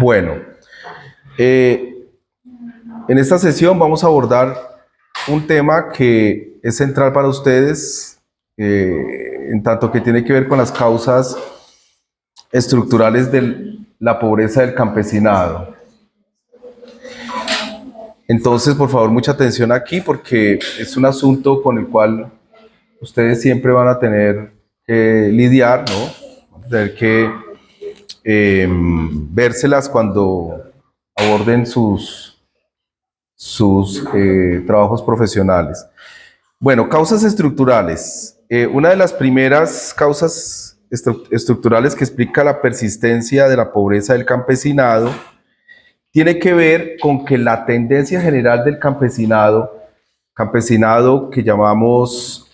Bueno, eh, en esta sesión vamos a abordar un tema que es central para ustedes, en tanto que tiene que ver con las causas estructurales de la pobreza del campesinado. Entonces, por favor, mucha atención aquí porque es un asunto con el cual ustedes siempre van a tener que lidiar, ¿no? Van a tener que vérselas cuando aborden sus trabajos profesionales. Bueno, causas estructurales. Una de las primeras causas estructurales que explica la persistencia de la pobreza del campesinado tiene que ver con que la tendencia general del campesinado que llamamos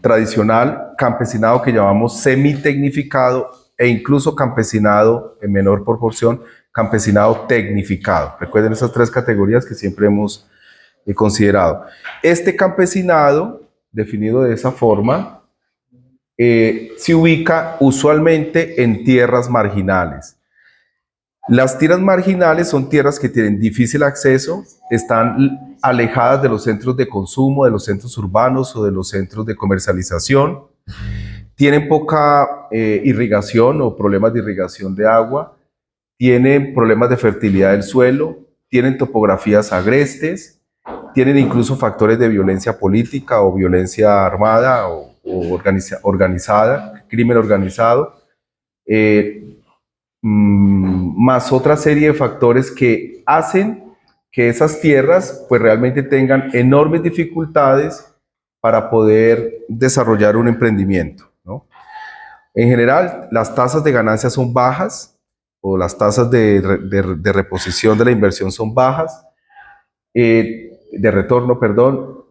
tradicional, campesinado que llamamos semitecnificado e incluso campesinado en menor proporción, campesinado tecnificado. Recuerden esas tres categorías que siempre hemos considerado. Este campesinado, definido de esa forma, se ubica usualmente en tierras marginales. Las tierras marginales son tierras que tienen difícil acceso, están alejadas de los centros de consumo, de los centros urbanos o de los centros de comercialización, tienen poca irrigación o problemas de irrigación de agua, tienen problemas de fertilidad del suelo, tienen topografías agrestes, tienen incluso factores de violencia política o violencia armada o organizada, crimen organizado, más otra serie de factores que hacen que esas tierras pues realmente tengan enormes dificultades para poder desarrollar un emprendimiento, ¿no? En general, las tasas de ganancia son bajas o las tasas de reposición de la inversión son bajas, de retorno, perdón,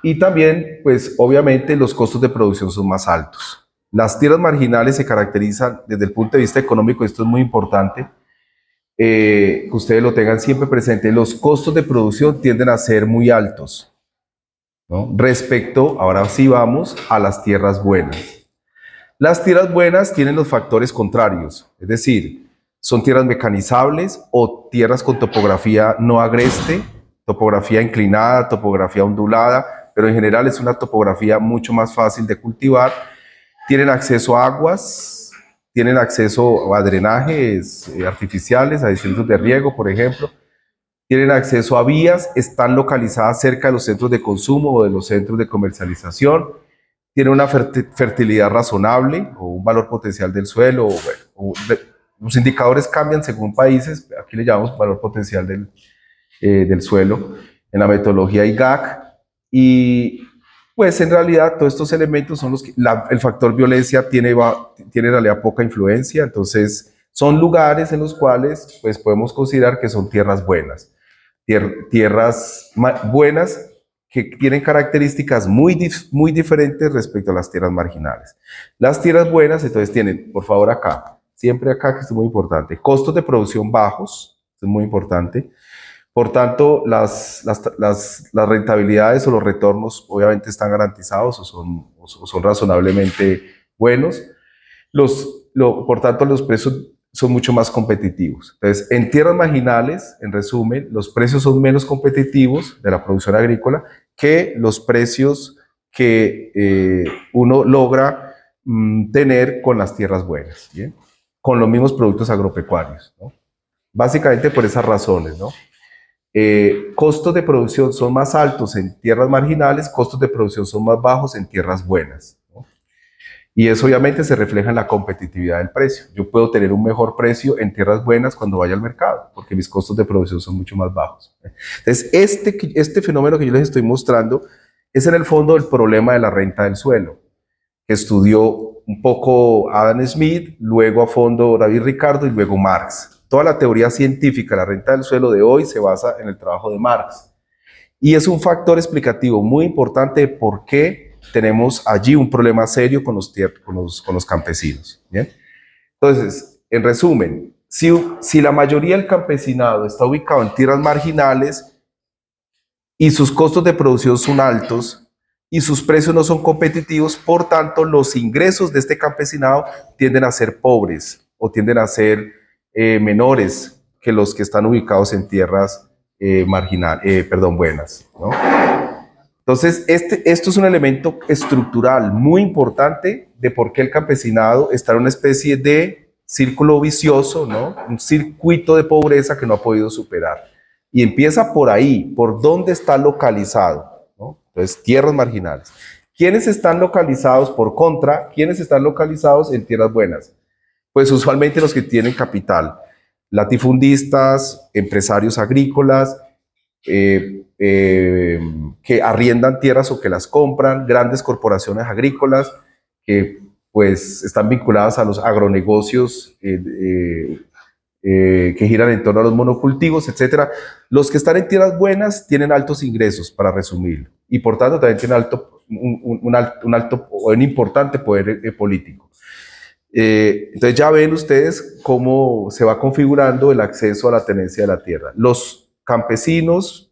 y también, pues obviamente los costos de producción son más altos. Las tierras marginales se caracterizan desde el punto de vista económico, esto es muy importante, que ustedes lo tengan siempre presente, los costos de producción tienden a ser muy altos, ¿no? Respecto, ahora sí vamos, a las tierras buenas. Las tierras buenas tienen los factores contrarios, es decir, son tierras mecanizables o tierras con topografía no agreste, topografía inclinada, topografía ondulada, pero en general es una topografía mucho más fácil de cultivar. Tienen acceso a aguas, tienen acceso a drenajes artificiales, a distritos de riego, por ejemplo. Tienen acceso a vías, están localizadas cerca de los centros de consumo o de los centros de comercialización. Tienen una fertilidad razonable o un valor potencial del suelo. Los indicadores cambian según países. Aquí le llamamos valor potencial del suelo en la metodología IGAC. Y pues en realidad todos estos elementos son los que el factor violencia tiene en realidad poca influencia, entonces son lugares en los cuales pues podemos considerar que son tierras buenas, tierras buenas que tienen características muy diferentes respecto a las tierras marginales. Las tierras buenas entonces tienen, por favor acá, siempre acá que esto es muy importante, costos de producción bajos, esto es muy importante. Por tanto, las rentabilidades o los retornos obviamente están garantizados o son razonablemente buenos. Por tanto, los precios son mucho más competitivos. Entonces, en tierras marginales, en resumen, los precios son menos competitivos de la producción agrícola que los precios que uno logra tener con las tierras buenas, ¿bien? Con los mismos productos agropecuarios, ¿no? Básicamente por esas razones, ¿no? Costos de producción son más altos en tierras marginales, costos de producción son más bajos en tierras buenas, ¿no? Y eso obviamente se refleja en la competitividad del precio. Yo puedo tener un mejor precio en tierras buenas cuando vaya al mercado, porque mis costos de producción son mucho más bajos. Entonces, este fenómeno que yo les estoy mostrando es en el fondo el problema de la renta del suelo, que estudió un poco Adam Smith, luego a fondo David Ricardo y luego Marx. Toda la teoría científica de la renta del suelo de hoy se basa en el trabajo de Marx. Y es un factor explicativo muy importante de por qué tenemos allí un problema serio con los campesinos, ¿bien? Entonces, en resumen, si la mayoría del campesinado está ubicado en tierras marginales y sus costos de producción son altos y sus precios no son competitivos, por tanto los ingresos de este campesinado tienden a ser pobres o tienden a ser menores que los que están ubicados en tierras buenas, ¿no? Entonces, esto es un elemento estructural muy importante de por qué el campesinado está en una especie de círculo vicioso, ¿no? Un circuito de pobreza que no ha podido superar. Y empieza por ahí, por dónde está localizado, ¿no? Entonces, tierras marginales. ¿Quiénes están localizados por contra? ¿Quiénes están localizados en tierras buenas? Pues usualmente los que tienen capital, latifundistas, empresarios agrícolas, que arriendan tierras o que las compran, grandes corporaciones agrícolas que pues están vinculadas a los agronegocios que giran en torno a los monocultivos, etcétera. Los que están en tierras buenas tienen altos ingresos, para resumir, y por tanto también tienen un importante poder político. Entonces ya ven ustedes cómo se va configurando el acceso a la tenencia de la tierra. Los campesinos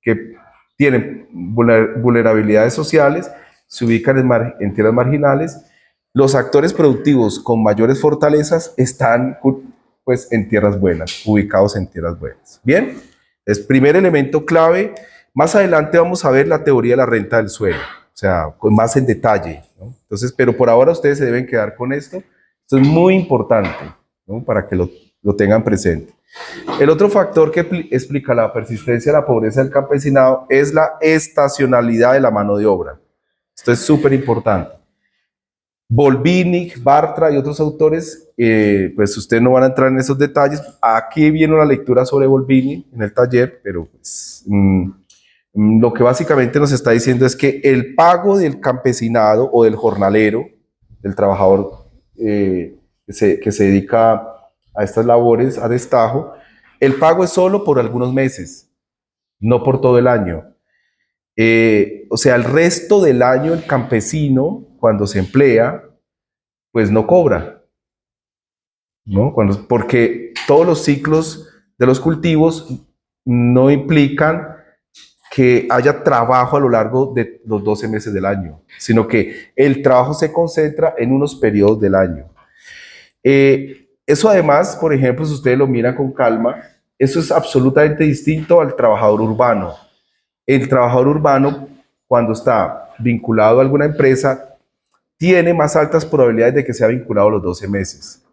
que tienen vulnerabilidades sociales se ubican en tierras marginales. Los actores productivos con mayores fortalezas están pues en tierras buenas, ubicados en tierras buenas. Bien, es primer elemento clave. Más adelante vamos a ver la teoría de la renta del suelo, o sea, más en detalle, ¿no? Entonces, pero por ahora ustedes se deben quedar con esto. Esto es muy importante, ¿no? Para que lo tengan presente. El otro factor que explica la persistencia de la pobreza del campesinado es la estacionalidad de la mano de obra. Esto es súper importante. Volvinic, Bartra y otros autores, pues ustedes no van a entrar en esos detalles. Aquí viene una lectura sobre Volvinic en el taller, pero pues, lo que básicamente nos está diciendo es que el pago del campesinado o del jornalero, del trabajador que se dedica a estas labores a destajo, el pago es solo por algunos meses, no por todo el año. O sea, el resto del año el campesino, cuando se emplea, pues no cobra, ¿no? Porque todos los ciclos de los cultivos no implican que haya trabajo a lo largo de los 12 meses del año, sino que el trabajo se concentra en unos periodos del año. Eso además, por ejemplo, si ustedes lo miran con calma, eso es absolutamente distinto al trabajador urbano. El trabajador urbano, cuando está vinculado a alguna empresa, tiene más altas probabilidades de que sea vinculado a los 12 meses,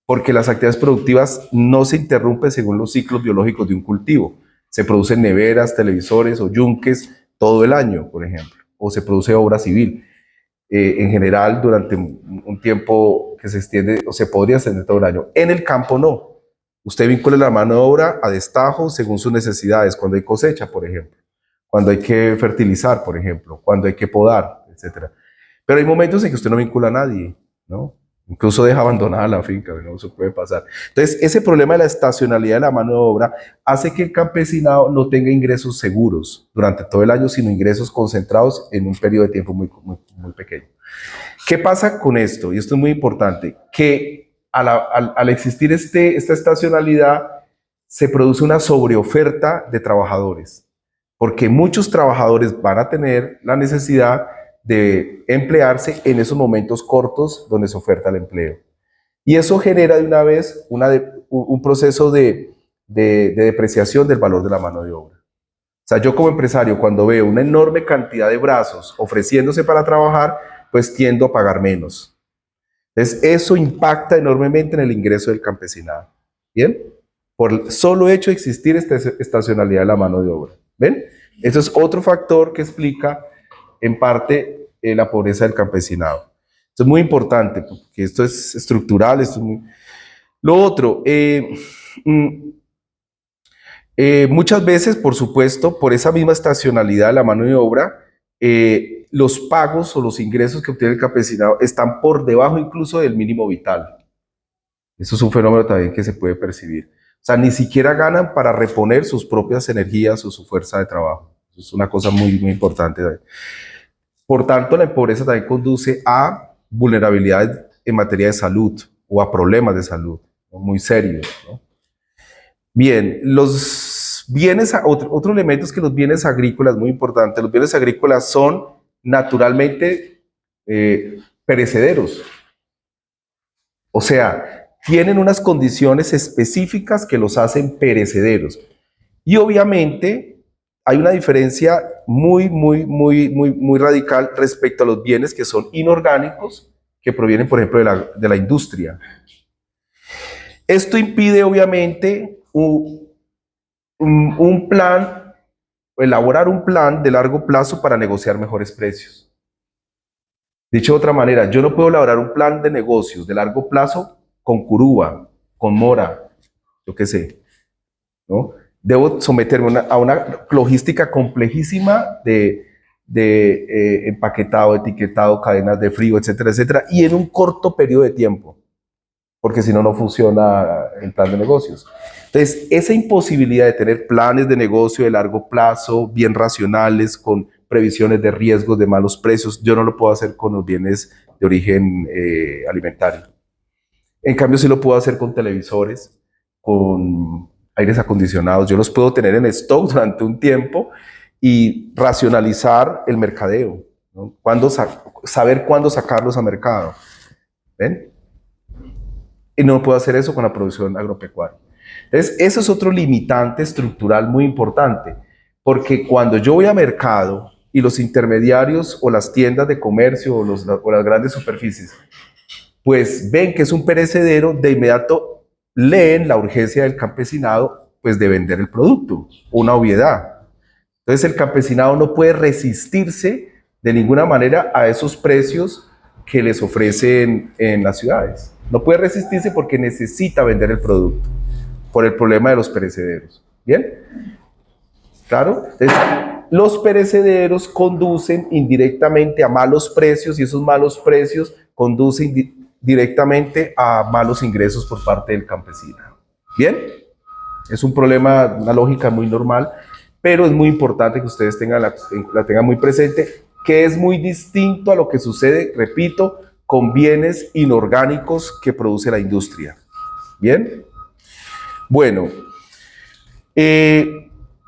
porque las actividades productivas no se interrumpen según los ciclos biológicos de un cultivo. Se producen neveras, televisores o yunques todo el año, por ejemplo, o se produce obra civil. En general, durante un tiempo que se extiende, o se podría extender todo el año. En el campo no. Usted vincula la mano de obra a destajo según sus necesidades, cuando hay cosecha, por ejemplo, cuando hay que fertilizar, por ejemplo, cuando hay que podar, etcétera. Pero hay momentos en que usted no vincula a nadie, ¿no? Incluso deja abandonada la finca, ¿no? Eso puede pasar. Entonces, ese problema de la estacionalidad de la mano de obra hace que el campesinado no tenga ingresos seguros durante todo el año, sino ingresos concentrados en un periodo de tiempo muy pequeño. ¿Qué pasa con esto? Y esto es muy importante, que al existir esta estacionalidad, se produce una sobreoferta de trabajadores, porque muchos trabajadores van a tener la necesidad de emplearse en esos momentos cortos donde se oferta el empleo. Y eso genera de una vez un proceso de depreciación del valor de la mano de obra. O sea, yo como empresario, cuando veo una enorme cantidad de brazos ofreciéndose para trabajar, pues tiendo a pagar menos. Entonces, eso impacta enormemente en el ingreso del campesinado. ¿Bien? Por el solo hecho de existir esta estacionalidad de la mano de obra. ¿Ven? Eso es otro factor que explica en parte la pobreza del campesinado. Esto es muy importante, porque esto es estructural. Lo otro, muchas veces, por supuesto, por esa misma estacionalidad de la mano de obra, los pagos o los ingresos que obtiene el campesinado están por debajo incluso del mínimo vital. Eso es un fenómeno también que se puede percibir. O sea, ni siquiera ganan para reponer sus propias energías o su fuerza de trabajo. Eso es una cosa muy importante. Por tanto, la pobreza también conduce a vulnerabilidades en materia de salud o a problemas de salud, ¿no? Muy serios, ¿no? Bien, los bienes, otro elemento es que los bienes agrícolas, muy importante, los bienes agrícolas son naturalmente perecederos. O sea, tienen unas condiciones específicas que los hacen perecederos. Y obviamente hay una diferencia muy radical respecto a los bienes que son inorgánicos, que provienen, por ejemplo, de la industria. Esto impide, obviamente, un plan, elaborar un plan de largo plazo para negociar mejores precios. Dicho de otra manera, yo no puedo elaborar un plan de negocios de largo plazo con Curuba, con Mora, yo qué sé, ¿no? Debo someterme a una logística complejísima de empaquetado, etiquetado, cadenas de frío, etcétera, etcétera, y en un corto periodo de tiempo, porque si no, no funciona el plan de negocios. Entonces, esa imposibilidad de tener planes de negocio de largo plazo, bien racionales, con previsiones de riesgos, de malos precios, yo no lo puedo hacer con los bienes de origen alimentario. En cambio, sí lo puedo hacer con televisores, con aires acondicionados. Yo los puedo tener en stock durante un tiempo y racionalizar el mercadeo, ¿no? Saber cuándo sacarlos a mercado. ¿Ven? Y no puedo hacer eso con la producción agropecuaria. Entonces, eso es otro limitante estructural muy importante, porque cuando yo voy a mercado y los intermediarios o las tiendas de comercio o las grandes superficies, pues ven que es un perecedero, de inmediato leen la urgencia del campesinado, pues de vender el producto, una obviedad. Entonces el campesinado no puede resistirse de ninguna manera a esos precios que les ofrecen en las ciudades. No puede resistirse porque necesita vender el producto por el problema de los perecederos. ¿Bien? Claro. Entonces, los perecederos conducen indirectamente a malos precios y esos malos precios conducen directamente a malos ingresos por parte del campesino. ¿Bien? Es un problema, una lógica muy normal, pero es muy importante que ustedes la tengan muy presente, que es muy distinto a lo que sucede, repito, con bienes inorgánicos que produce la industria. ¿Bien? Bueno,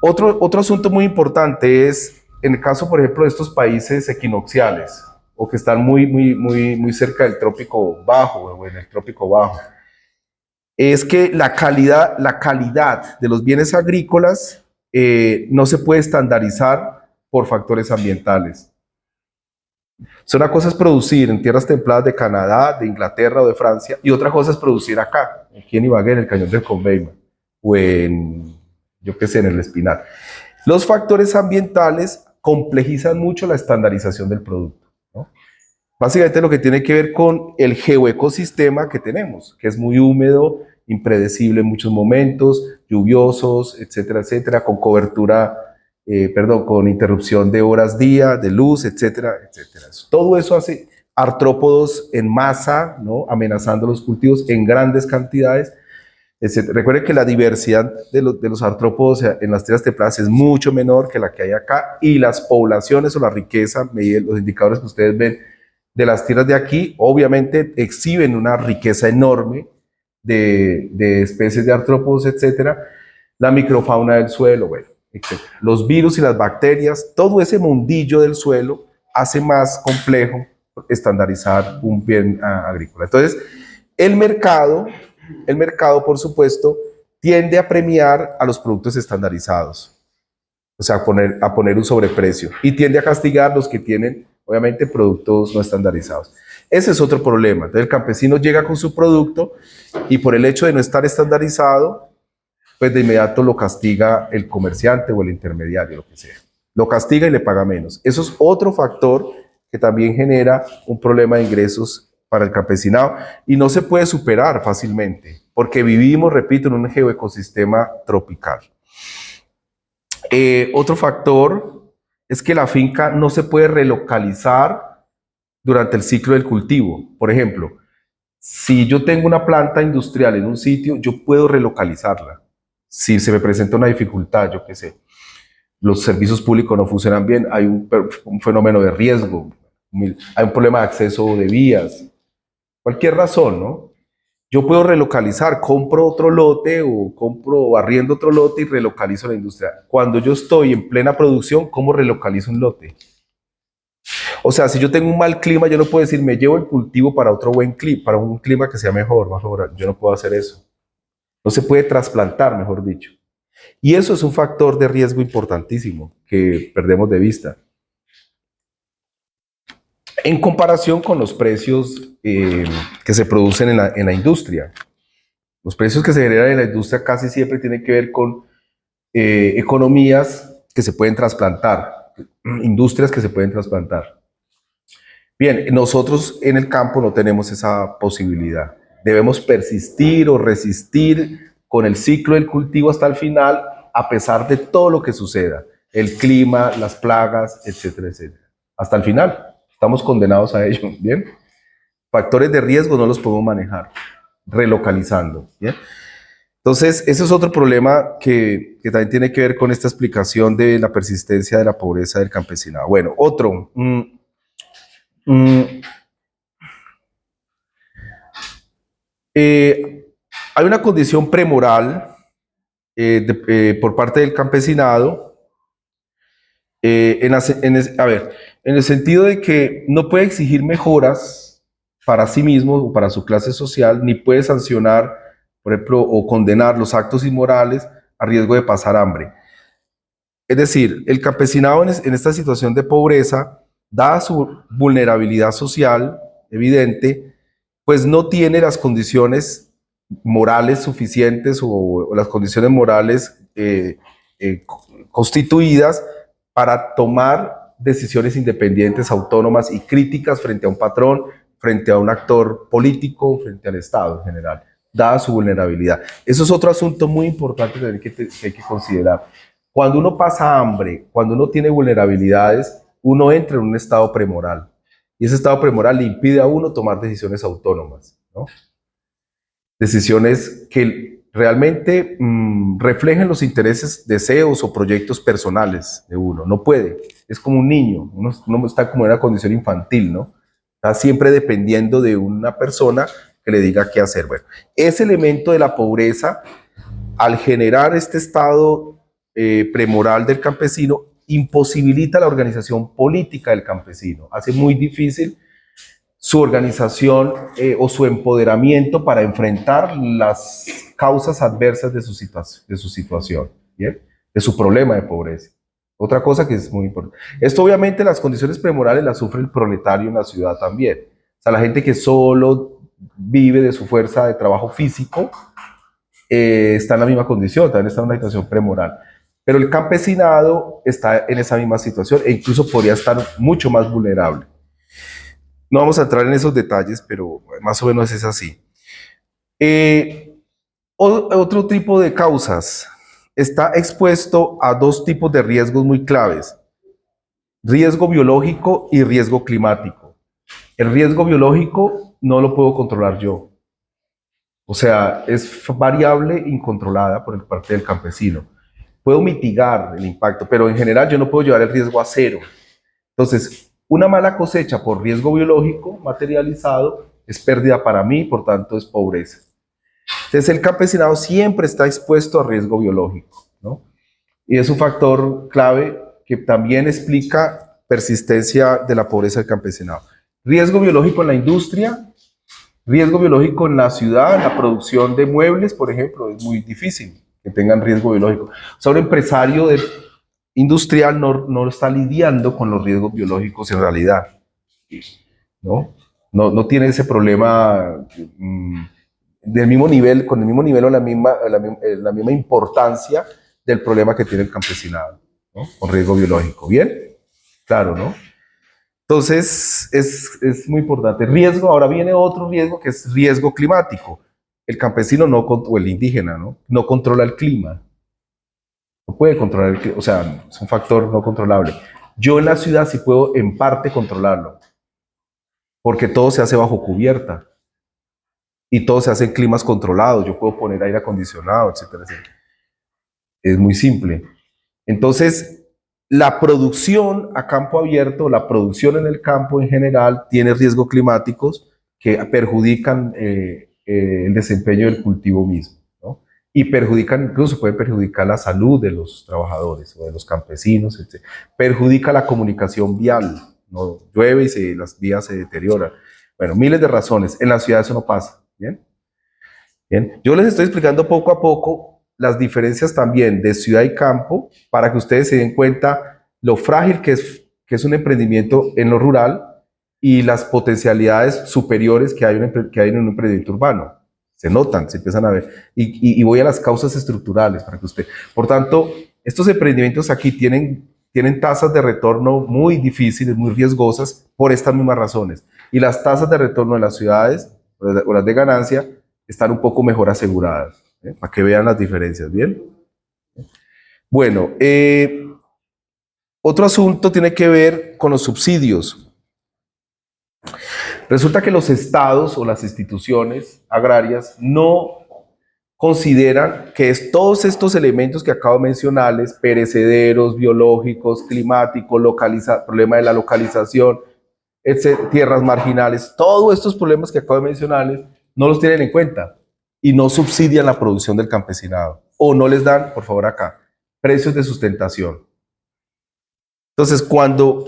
otro asunto muy importante es, en el caso, por ejemplo, de estos países equinocciales, o que están muy cerca del trópico bajo, o en el trópico bajo, es que la calidad de los bienes agrícolas no se puede estandarizar por factores ambientales. Una cosa es producir en tierras templadas de Canadá, de Inglaterra o de Francia, y otra cosa es producir acá, aquí en Ibagué, en el Cañón del Conveima, o en, yo qué sé, en el Espinar. Los factores ambientales complejizan mucho la estandarización del producto, ¿no? Básicamente lo que tiene que ver con el geoecosistema que tenemos, que es muy húmedo, impredecible en muchos momentos, lluviosos, etcétera, etcétera, con cobertura, con interrupción de horas día, de luz, etcétera, etcétera. Todo eso hace artrópodos en masa, ¿no? Amenazando los cultivos en grandes cantidades. Recuerden que la diversidad de los artrópodos en las tierras templadas es mucho menor que la que hay acá, y las poblaciones o la riqueza, los indicadores que ustedes ven de las tierras de aquí, obviamente exhiben una riqueza enorme de especies de artrópodos, etcétera, la microfauna del suelo, bueno, etcétera. Los virus y las bacterias, todo ese mundillo del suelo hace más complejo estandarizar un bien agrícola. Entonces, el mercado, por supuesto, tiende a premiar a los productos estandarizados, o sea, a poner un sobreprecio, y tiende a castigar los que tienen, obviamente, productos no estandarizados. Ese es otro problema. Entonces, el campesino llega con su producto y por el hecho de no estar estandarizado, pues de inmediato lo castiga el comerciante o el intermediario, lo que sea. Lo castiga y le paga menos. Eso es otro factor que también genera un problema de ingresos para el campesinado y no se puede superar fácilmente, porque vivimos, repito, en un geoecosistema tropical. Otro factor es que la finca no se puede relocalizar durante el ciclo del cultivo. Por ejemplo, si yo tengo una planta industrial en un sitio, yo puedo relocalizarla. Si se me presenta una dificultad, yo qué sé, los servicios públicos no funcionan bien, hay un fenómeno de riesgo, hay un problema de acceso de vías, cualquier razón, ¿no? Yo puedo relocalizar, compro otro lote o arriendo otro lote y relocalizo la industria. Cuando yo estoy en plena producción, ¿cómo relocalizo un lote? O sea, si yo tengo un mal clima, yo no puedo decir, me llevo el cultivo para otro buen clima, para un clima que sea mejor, más favorable. Yo no puedo hacer eso. No se puede trasplantar, mejor dicho. Y eso es un factor de riesgo importantísimo que perdemos de vista. En comparación con los precios que se producen en la industria. Los precios que se generan en la industria casi siempre tienen que ver con economías que se pueden trasplantar, industrias que se pueden trasplantar. Bien, nosotros en el campo no tenemos esa posibilidad. Debemos persistir o resistir con el ciclo del cultivo hasta el final, a pesar de todo lo que suceda, el clima, las plagas, etcétera, etcétera. Hasta el final, estamos condenados a ello, ¿bien? Factores de riesgo no los podemos manejar, relocalizando, ¿bien? Entonces, ese es otro problema que también tiene que ver con esta explicación de la persistencia de la pobreza del campesinado. Bueno, otro. Mm, eh, Hay una condición premoral por parte del campesinado, en el sentido de que no puede exigir mejoras para sí mismo o para su clase social, ni puede sancionar, por ejemplo, o condenar los actos inmorales a riesgo de pasar hambre. Es decir, el campesinado en esta situación de pobreza, dada su vulnerabilidad social evidente, pues no tiene las condiciones morales suficientes o las condiciones morales constituidas para tomar decisiones independientes, autónomas y críticas frente a un patrón, frente a un actor político, frente al Estado en general, dada su vulnerabilidad. Eso es otro asunto muy importante que hay que considerar. Cuando uno pasa hambre, cuando uno tiene vulnerabilidades, uno entra en un estado premoral. Y ese estado premoral le impide a uno tomar decisiones autónomas, ¿no? Decisiones que realmente reflejen los intereses, deseos o proyectos personales de uno. No puede. Es como un niño. Uno está como en una condición infantil, ¿no? Está siempre dependiendo de una persona que le diga qué hacer. Bueno, ese elemento de la pobreza, al generar este estado premoral del campesino, imposibilita la organización política del campesino, hace muy difícil su organización o su empoderamiento para enfrentar las causas adversas de su situación, ¿bien? De su problema de pobreza. Otra cosa que es muy importante. Esto obviamente las condiciones premorales las sufre el proletario en la ciudad también. O sea, la gente que solo vive de su fuerza de trabajo físico, está en la misma condición, también está en una situación premoral. Pero el campesinado está en esa misma situación e incluso podría estar mucho más vulnerable. No vamos a entrar en esos detalles, pero más o menos es así. Otro tipo de causas está expuesto a dos tipos de riesgos muy claves: riesgo biológico y riesgo climático. El riesgo biológico no lo puedo controlar yo. O sea, es variable incontrolada por parte del campesino. Puedo mitigar el impacto, pero en general yo no puedo llevar el riesgo a cero. Entonces, una mala cosecha por riesgo biológico materializado es pérdida para mí, por tanto es pobreza. Entonces, el campesinado siempre está expuesto a riesgo biológico, ¿no? Y es un factor clave que también explica persistencia de la pobreza del campesinado. Riesgo biológico en la industria, riesgo biológico en la ciudad, en la producción de muebles, por ejemplo, es muy difícil que tengan riesgo biológico. O sea, un empresario industrial no está lidiando con los riesgos biológicos en realidad, ¿no? No tiene ese problema del mismo nivel, con el mismo nivel o la misma importancia del problema que tiene el campesinado, ¿no? Con riesgo biológico. ¿Bien? Claro, ¿no? Entonces, es muy importante. Riesgo, ahora viene otro riesgo que es riesgo climático. El campesino o el indígena, ¿no? No controla el clima. No puede controlar el clima, o sea, es un factor no controlable. Yo en la ciudad sí puedo en parte controlarlo, porque todo se hace bajo cubierta y todo se hace en climas controlados. Yo puedo poner aire acondicionado, etcétera, etcétera. Es muy simple. Entonces, la producción a campo abierto, la producción en el campo en general, tiene riesgos climáticos que perjudican el desempeño del cultivo mismo, ¿no? Y perjudican, incluso pueden perjudicar la salud de los trabajadores o de los campesinos, etc. Perjudica la comunicación vial, no llueve y las vías se deterioran. Bueno, miles de razones. En la ciudad eso no pasa. Bien. Bien. Yo les estoy explicando poco a poco las diferencias también de ciudad y campo para que ustedes se den cuenta lo frágil que es un emprendimiento en lo rural y las potencialidades superiores que hay en un emprendimiento urbano. Se notan, se empiezan a ver. Y voy a las causas estructurales para que usted. Por tanto, estos emprendimientos aquí tienen tasas de retorno muy difíciles, muy riesgosas por estas mismas razones. Y las tasas de retorno en las ciudades o las de ganancia están un poco mejor aseguradas, para que vean las diferencias, ¿bien? Bueno, otro asunto tiene que ver con los subsidios. Resulta que los estados o las instituciones agrarias no consideran que todos estos elementos que acabo de mencionarles, perecederos, biológicos, climáticos, problema de la localización, tierras marginales, todos estos problemas que acabo de mencionarles, no los tienen en cuenta y no subsidian la producción del campesinado o no les dan, por favor acá, precios de sustentación. Entonces, cuando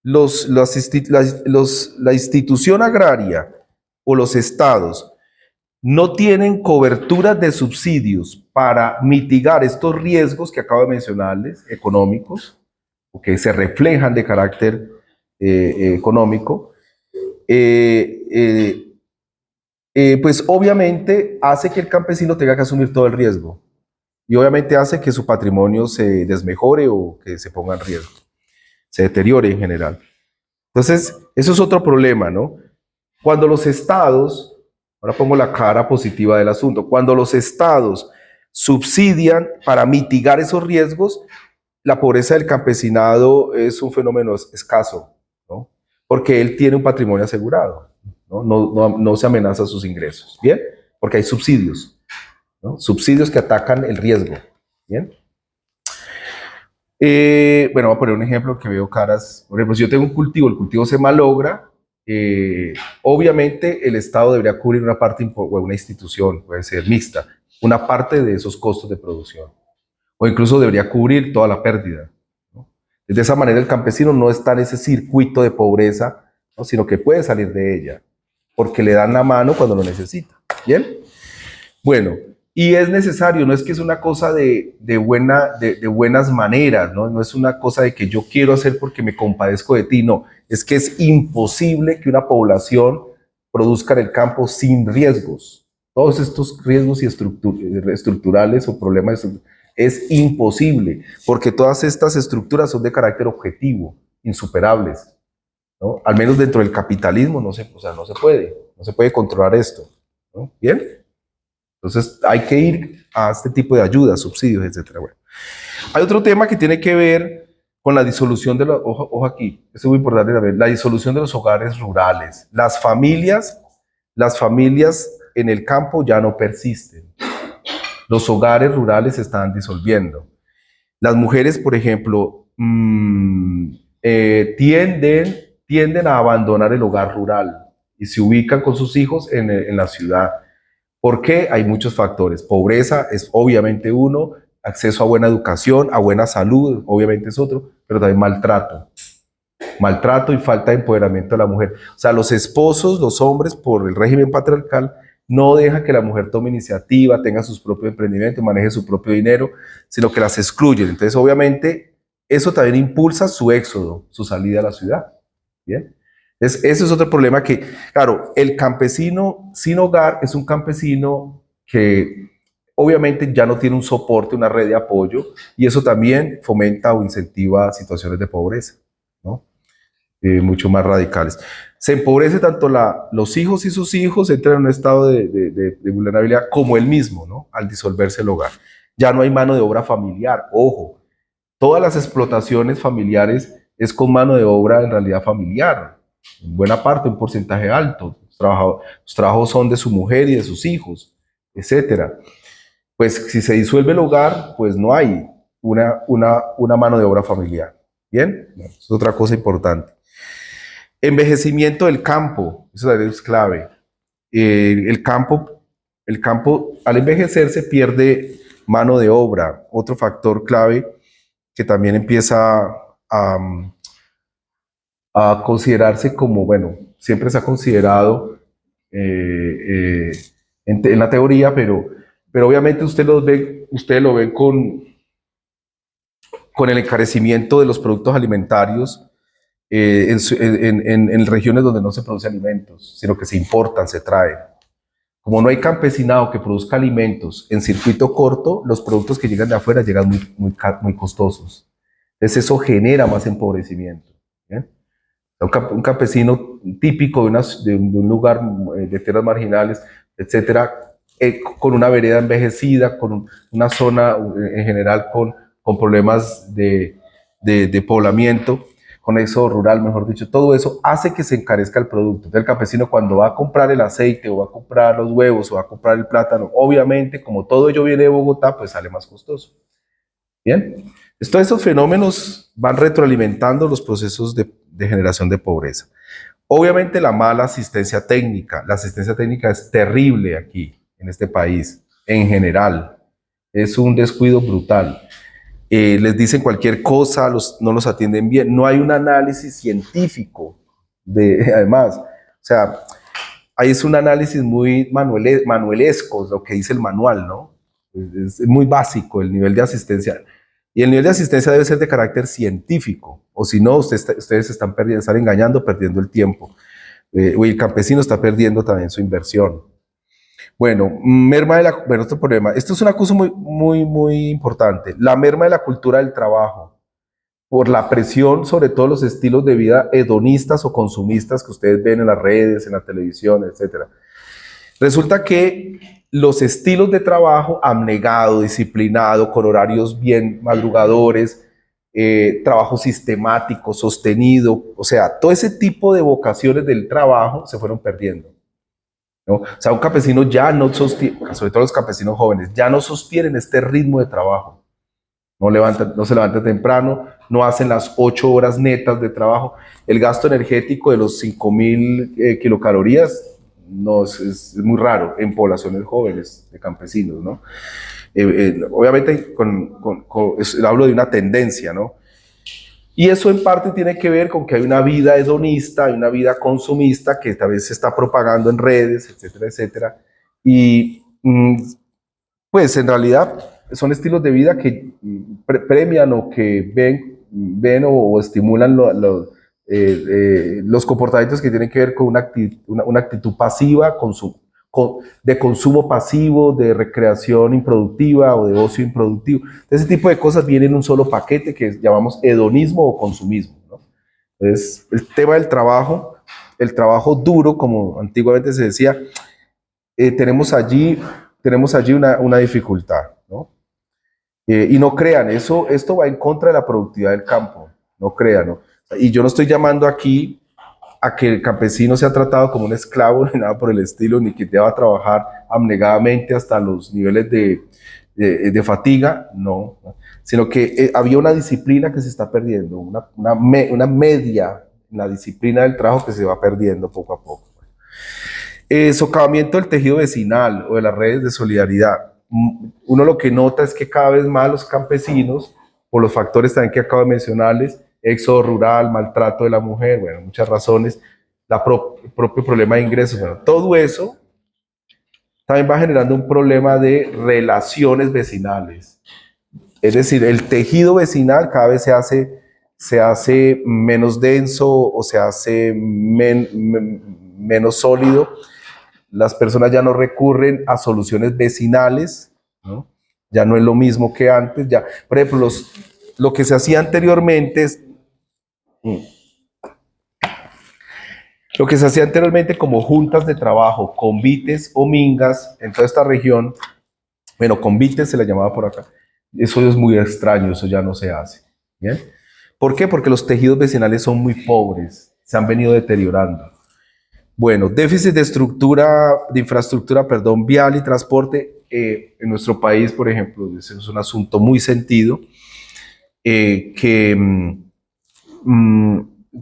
la institución agraria o los estados no tienen cobertura de subsidios para mitigar estos riesgos que acabo de mencionarles, económicos, o que se reflejan de carácter económico, pues obviamente hace que el campesino tenga que asumir todo el riesgo y obviamente hace que su patrimonio se desmejore o que se ponga en riesgo, se deteriore en general. Entonces, eso es otro problema, ¿no? Cuando los estados, ahora pongo la cara positiva del asunto, cuando los estados subsidian para mitigar esos riesgos, la pobreza del campesinado es un fenómeno escaso, ¿no? Porque él tiene un patrimonio asegurado, ¿no? No se amenaza sus ingresos, ¿bien? Porque hay subsidios, ¿no? Subsidios que atacan el riesgo, ¿bien? Bueno, voy a poner un ejemplo que veo caras. Por ejemplo, si yo tengo un cultivo, el cultivo se malogra, obviamente el Estado debería cubrir una parte, o una institución, puede ser mixta, una parte de esos costos de producción. O incluso debería cubrir toda la pérdida, ¿no? De esa manera el campesino no está en ese circuito de pobreza, ¿no? Sino que puede salir de ella, porque le dan la mano cuando lo necesita. ¿Bien? Bueno, y es necesario, no es que es una cosa de buenas maneras, ¿no? No es una cosa de que yo quiero hacer porque me compadezco de ti, no, es que es imposible que una población produzca en el campo sin riesgos. Todos estos riesgos y estructurales o problemas es imposible, porque todas estas estructuras son de carácter objetivo, insuperables, ¿no? Al menos dentro del capitalismo no se puede controlar esto, ¿no? ¿Bien? Entonces hay que ir a este tipo de ayudas, subsidios, etcétera. Bueno. Hay otro tema que tiene que ver con la disolución de los, ojo aquí, esto es muy importante también, la disolución de los hogares rurales. Las familias en el campo ya no persisten. Los hogares rurales se están disolviendo. Las mujeres, por ejemplo, tienden a abandonar el hogar rural y se ubican con sus hijos en la ciudad. ¿Por qué? Hay muchos factores. Pobreza es obviamente uno, acceso a buena educación, a buena salud, obviamente es otro, pero también maltrato. Maltrato y falta de empoderamiento de la mujer. O sea, los esposos, los hombres, por el régimen patriarcal, no dejan que la mujer tome iniciativa, tenga sus propios emprendimientos, maneje su propio dinero, sino que las excluyen. Entonces, obviamente, eso también impulsa su éxodo, su salida a la ciudad. ¿Bien? Ese es otro problema que, claro, el campesino sin hogar es un campesino que obviamente ya no tiene un soporte, una red de apoyo, y eso también fomenta o incentiva situaciones de pobreza, ¿no? Mucho más radicales. Se empobrece tanto los hijos y sus hijos, entran en un estado de vulnerabilidad como él mismo, ¿no? Al disolverse el hogar. Ya no hay mano de obra familiar, ojo, todas las explotaciones familiares es con mano de obra en realidad familiar, en buena parte, un porcentaje alto. Los trabajos son de su mujer y de sus hijos, etcétera. Pues si se disuelve el hogar, pues no hay una mano de obra familiar. ¿Bien? Es otra cosa importante. Envejecimiento del campo, eso también es clave. El campo al envejecerse pierde mano de obra, otro factor clave que también empieza a considerarse como, bueno, siempre se ha considerado eh, en la teoría, pero obviamente ustedes lo ven con el encarecimiento de los productos alimentarios en regiones donde no se producen alimentos, sino que se importan, se traen. Como no hay campesinado que produzca alimentos en circuito corto, los productos que llegan de afuera llegan muy costosos. Entonces eso genera más empobrecimiento. ¿Bien? Un campesino típico de un lugar de tierras marginales, etcétera, con una vereda envejecida, una zona en general con problemas de poblamiento, con eso rural, mejor dicho, todo eso hace que se encarezca el producto. Entonces el campesino cuando va a comprar el aceite o va a comprar los huevos o va a comprar el plátano, obviamente como todo ello viene de Bogotá, pues sale más costoso. Bien, todos esos fenómenos van retroalimentando los procesos de generación de pobreza. Obviamente la asistencia técnica es terrible aquí, en este país, en general. Es un descuido brutal. Les dicen cualquier cosa, no los atienden bien. No hay un análisis científico, además. O sea, ahí es un análisis muy manuelesco, lo que dice el manual, ¿no? Es muy básico el nivel de asistencia. Y el nivel de asistencia debe ser de carácter científico, o si no, ustedes están engañando, perdiendo el tiempo. O el campesino está perdiendo también su inversión. Bueno, bueno, otro problema. Esto es una cosa muy importante. La merma de la cultura del trabajo por la presión sobre todos los estilos de vida hedonistas o consumistas que ustedes ven en las redes, en la televisión, etcétera. Resulta que los estilos de trabajo abnegado, disciplinado, con horarios bien madrugadores, trabajo sistemático, sostenido, o sea, todo ese tipo de vocaciones del trabajo se fueron perdiendo, ¿no? O sea, un campesino ya no sostiene, sobre todo los campesinos jóvenes, ya no sostienen este ritmo de trabajo. No se levantan temprano, no hacen las 8 horas netas de trabajo. El gasto energético de los 5.000 kilocalorías no, es muy raro en poblaciones jóvenes de campesinos, ¿no? Obviamente hablo de una tendencia, ¿no? Y eso en parte tiene que ver con que hay una vida hedonista, hay una vida consumista que tal vez se está propagando en redes, etcétera, etcétera. Y pues en realidad son estilos de vida que premian o que ven o estimulan los comportamientos que tienen que ver con una actitud pasiva, de consumo pasivo, de recreación improductiva o de ocio improductivo. Ese tipo de cosas vienen en un solo paquete que llamamos hedonismo o consumismo, ¿no? Entonces, el tema del trabajo, el trabajo duro, como antiguamente se decía, eh, tenemos allí, tenemos allí una dificultad, ¿no? Y no crean, esto va en contra de la productividad del campo, no crean, ¿no? Y yo no estoy llamando aquí a que el campesino sea tratado como un esclavo ni nada por el estilo, ni que te va a trabajar abnegadamente hasta los niveles de fatiga, no, sino que había una disciplina que se está perdiendo, una media en la disciplina del trabajo que se va perdiendo poco a poco. Socavamiento del tejido vecinal o de las redes de solidaridad. Uno lo que nota es que cada vez más los campesinos, por los factores también que acabo de mencionarles, éxodo rural, maltrato de la mujer, bueno, muchas razones, el propio problema de ingresos, bueno, todo eso también va generando un problema de relaciones vecinales. Es decir, el tejido vecinal cada vez se hace menos denso o se hace menos sólido. Las personas ya no recurren a soluciones vecinales, ¿no? Ya no es lo mismo que antes. Ya, por ejemplo, lo que se hacía anteriormente lo que se hacía anteriormente como juntas de trabajo, convites o mingas en toda esta región, bueno, convites se le llamaba por acá, eso es muy extraño, eso ya no se hace. ¿Bien? ¿Por qué? Porque los tejidos vecinales son muy pobres, se han venido deteriorando. Bueno, déficit de infraestructura, perdón, vial y transporte. En nuestro país, por ejemplo, ese es un asunto muy sentido eh, que, mm,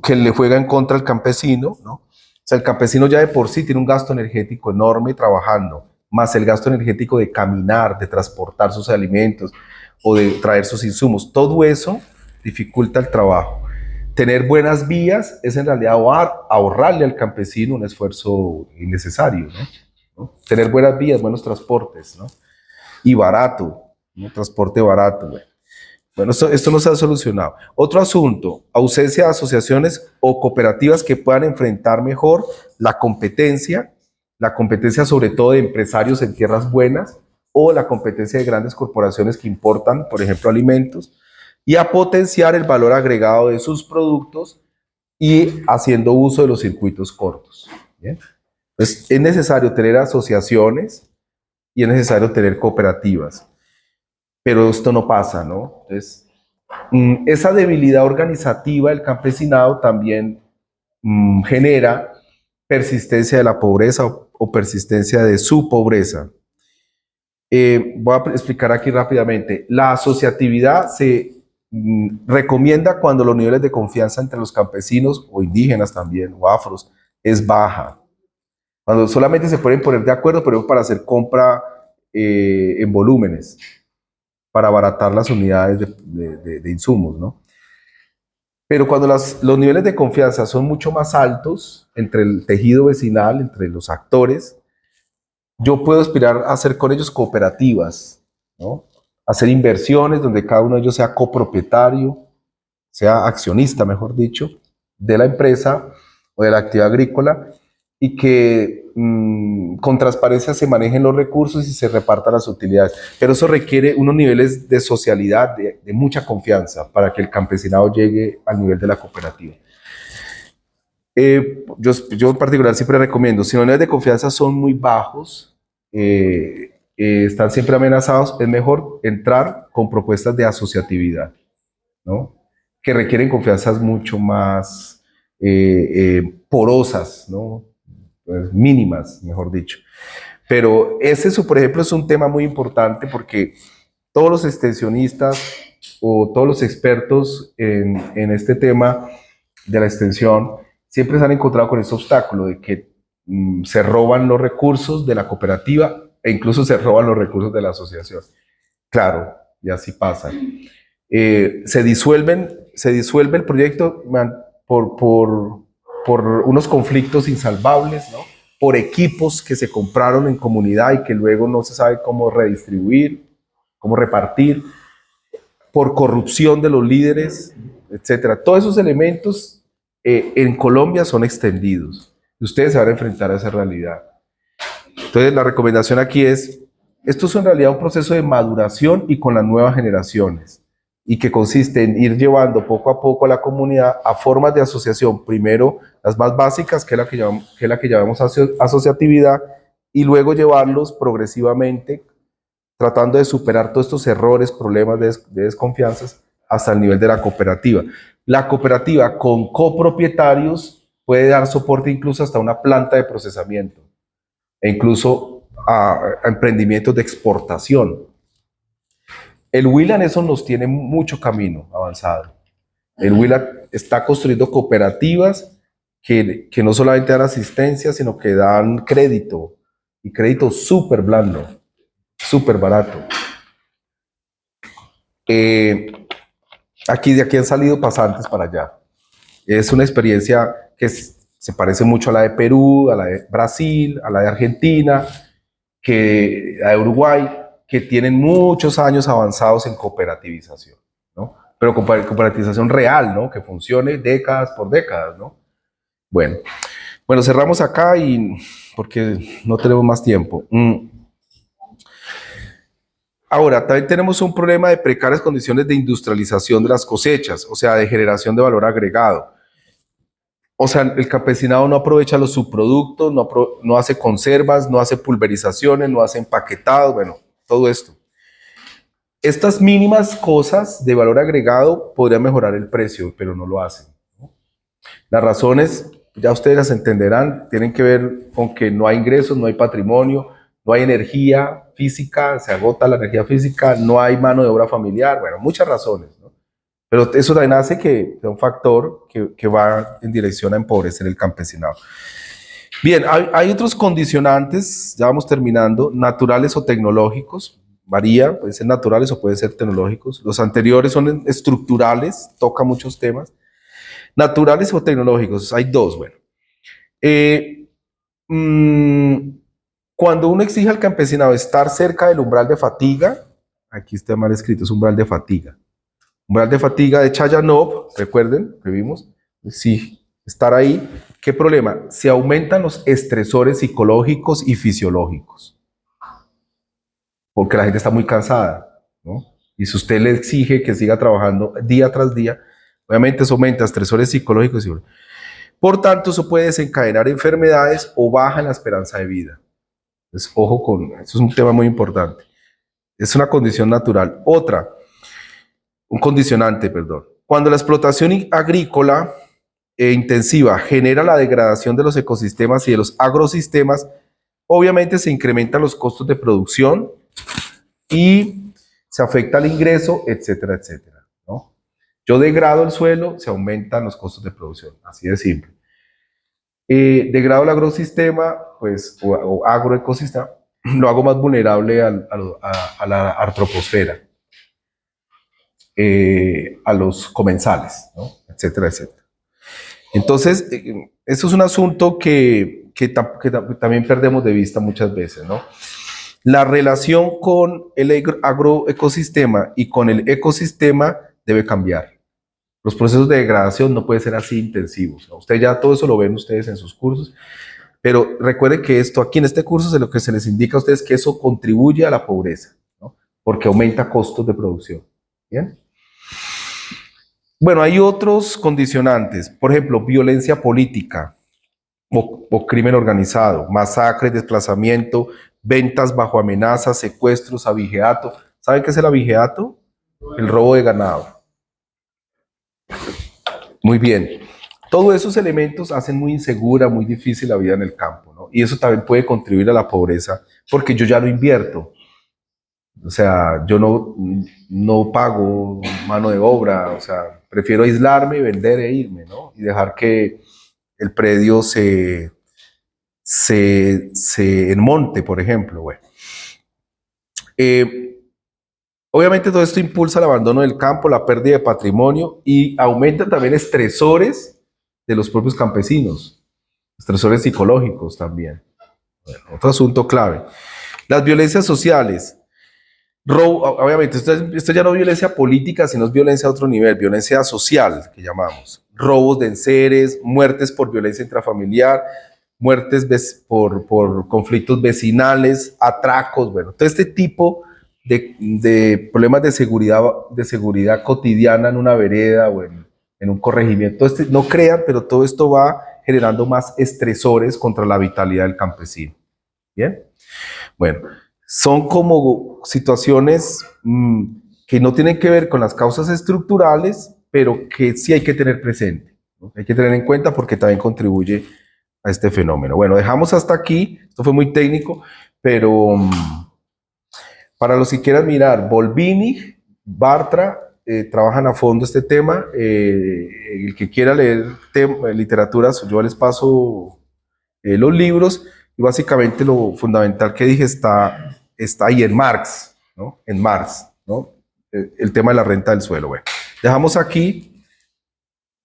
que le juega en contra al campesino, ¿no? O sea, el campesino ya de por sí tiene un gasto energético enorme trabajando, más el gasto energético de caminar, de transportar sus alimentos o de traer sus insumos. Todo eso dificulta el trabajo. Tener buenas vías es en realidad ahorrarle al campesino un esfuerzo innecesario, ¿no? Tener buenas vías, buenos transportes, ¿no? Y barato, un transporte barato. Bueno, esto no se ha solucionado. Otro asunto, ausencia de asociaciones o cooperativas que puedan enfrentar mejor la competencia sobre todo de empresarios en tierras buenas o la competencia de grandes corporaciones que importan, por ejemplo, alimentos, y a potenciar el valor agregado de sus productos y haciendo uso de los circuitos cortos. ¿Bien? Entonces, es necesario tener asociaciones y es necesario tener cooperativas, pero esto no pasa, ¿no? Entonces, esa debilidad organizativa del campesinado también genera persistencia de la pobreza o persistencia de su pobreza. Voy a explicar aquí rápidamente. La asociatividad se recomienda cuando los niveles de confianza entre los campesinos o indígenas también, o afros, es baja. Cuando solamente se pueden poner de acuerdo, pero para hacer compra en volúmenes, para abaratar las unidades de insumos, ¿no? Pero cuando los niveles de confianza son mucho más altos entre el tejido vecinal, entre los actores, yo puedo aspirar a hacer con ellos cooperativas, ¿no? Hacer inversiones donde cada uno de ellos sea copropietario, sea accionista, mejor dicho, de la empresa o de la actividad agrícola y que con transparencia se manejen los recursos y se repartan las utilidades. Pero eso requiere unos niveles de socialidad, de mucha confianza para que el campesinado llegue al nivel de la cooperativa. Yo en particular siempre recomiendo, si los niveles de confianza son muy bajos, están siempre amenazados, es mejor entrar con propuestas de asociatividad, ¿no? Que requieren confianzas mucho más porosas, ¿no? Pues mínimas, mejor dicho. Pero por ejemplo, es un tema muy importante porque todos los extensionistas o todos los expertos en este tema de la extensión siempre se han encontrado con ese obstáculo de que se roban los recursos de la cooperativa e incluso se roban los recursos de la asociación. Claro, y así pasa. Se disuelve el proyecto por unos conflictos insalvables, ¿no? Por equipos que se compraron en comunidad y que luego no se sabe cómo redistribuir, cómo repartir, por corrupción de los líderes, etcétera. Todos esos elementos en Colombia son extendidos. Y ustedes se van a enfrentar a esa realidad. Entonces, la recomendación aquí es, esto es en realidad un proceso de maduración y con las nuevas generaciones, y que consiste en ir llevando poco a poco a la comunidad a formas de asociación, primero las más básicas, que es la que llamamos asociatividad, y luego llevarlos progresivamente, tratando de superar todos estos errores, problemas de desconfianzas, hasta el nivel de la cooperativa. La cooperativa con copropietarios puede dar soporte incluso hasta una planta de procesamiento, e incluso a emprendimientos de exportación. El Huila en eso nos tiene mucho camino avanzado. El Huila está construyendo cooperativas que no solamente dan asistencia, sino que dan crédito, y crédito súper blando, súper barato. De aquí han salido pasantes para allá. Es una experiencia que se parece mucho a la de Perú, a la de Brasil, a la de Argentina, a de Uruguay, que tienen muchos años avanzados en cooperativización, ¿no? Pero cooperativización real, ¿no? Que funcione décadas por décadas, ¿no? Bueno, cerramos acá porque no tenemos más tiempo. Ahora, también tenemos un problema de precarias condiciones de industrialización de las cosechas, o sea, de generación de valor agregado. O sea, el campesinado no aprovecha los subproductos, no hace conservas, no hace pulverizaciones, no hace empaquetado, bueno, todo esto. Estas mínimas cosas de valor agregado podrían mejorar el precio, pero no lo hacen, ¿no? Las razones, ya ustedes las entenderán, tienen que ver con que no hay ingresos, no hay patrimonio, no hay energía física, se agota la energía física, no hay mano de obra familiar, bueno, muchas razones, ¿no? Pero eso también hace que sea un factor que va en dirección a empobrecer el campesinado. Bien, hay otros condicionantes, ya vamos terminando, naturales o tecnológicos, varía, pueden ser naturales o pueden ser tecnológicos. Los anteriores son estructurales, toca muchos temas. Naturales o tecnológicos, hay dos, bueno. Eh, mm, Cuando uno exige al campesinado estar cerca del umbral de fatiga, aquí está mal escrito, es umbral de fatiga. Umbral de fatiga de Chayanov, recuerden que vimos, sí, estar ahí. ¿Qué problema? Se aumentan los estresores psicológicos y fisiológicos, porque la gente está muy cansada, ¿no? Y si usted le exige que siga trabajando día tras día, obviamente eso aumenta estresores psicológicos y psicológicos. Por tanto, eso puede desencadenar enfermedades o baja en la esperanza de vida. Entonces, ojo con eso, es un tema muy importante. Es una condición natural. Otra, un condicionante, perdón. Cuando la explotación agrícola intensiva genera la degradación de los ecosistemas y de los agrosistemas, obviamente se incrementan los costos de producción y se afecta el ingreso, etcétera, etcétera, ¿no? Yo degrado el suelo, se aumentan los costos de producción, así de simple. Degrado el agrosistema, pues, o agroecosistema, lo hago más vulnerable a la artroposfera, a los comensales, ¿no? Etcétera, etcétera. Entonces, eso es un asunto que también perdemos de vista muchas veces, ¿no? La relación con el agroecosistema y con el ecosistema debe cambiar. Los procesos de degradación no pueden ser así intensivos, ¿no? Ustedes ya todo eso lo ven ustedes en sus cursos, pero recuerden que esto aquí en este curso es lo que se les indica a ustedes que eso contribuye a la pobreza, ¿no? Porque aumenta costos de producción. ¿Bien? Bueno, hay otros condicionantes, por ejemplo, violencia política o crimen organizado, masacre, desplazamiento, ventas bajo amenaza, secuestros, abigeato. ¿Saben qué es el abigeato? El robo de ganado. Muy bien. Todos esos elementos hacen muy insegura, muy difícil la vida en el campo, ¿no? Y eso también puede contribuir a la pobreza, porque yo ya no invierto. O sea, yo no pago mano de obra, o sea, prefiero aislarme, vender e irme, ¿no? Y dejar que el predio se enmonte, por ejemplo. Bueno. Eh, Obviamente todo esto impulsa el abandono del campo, la pérdida de patrimonio y aumenta también estresores de los propios campesinos, estresores psicológicos también. Bueno, otro asunto clave. Las violencias sociales. Obviamente, esto ya no es violencia política, sino es violencia a otro nivel, violencia social, que llamamos. Robos de enseres, muertes por violencia intrafamiliar, muertes por conflictos vecinales, atracos, bueno, todo este tipo de problemas de seguridad cotidiana en una vereda o en un corregimiento. No crean, pero todo esto va generando más estresores contra la vitalidad del campesino. ¿Bien? Bueno, son como situaciones que no tienen que ver con las causas estructurales, pero que sí hay que tener presente, ¿no? Hay que tener en cuenta porque también contribuye a este fenómeno. Bueno, dejamos hasta aquí. Esto fue muy técnico, pero para los que quieran mirar, Bolvini, Bartra, trabajan a fondo este tema. El que quiera leer literatura, yo les paso los libros y básicamente lo fundamental que dije está ahí en Marx, ¿no? En Marx, ¿no? El tema de la renta del suelo. Bueno, dejamos aquí.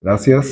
Gracias.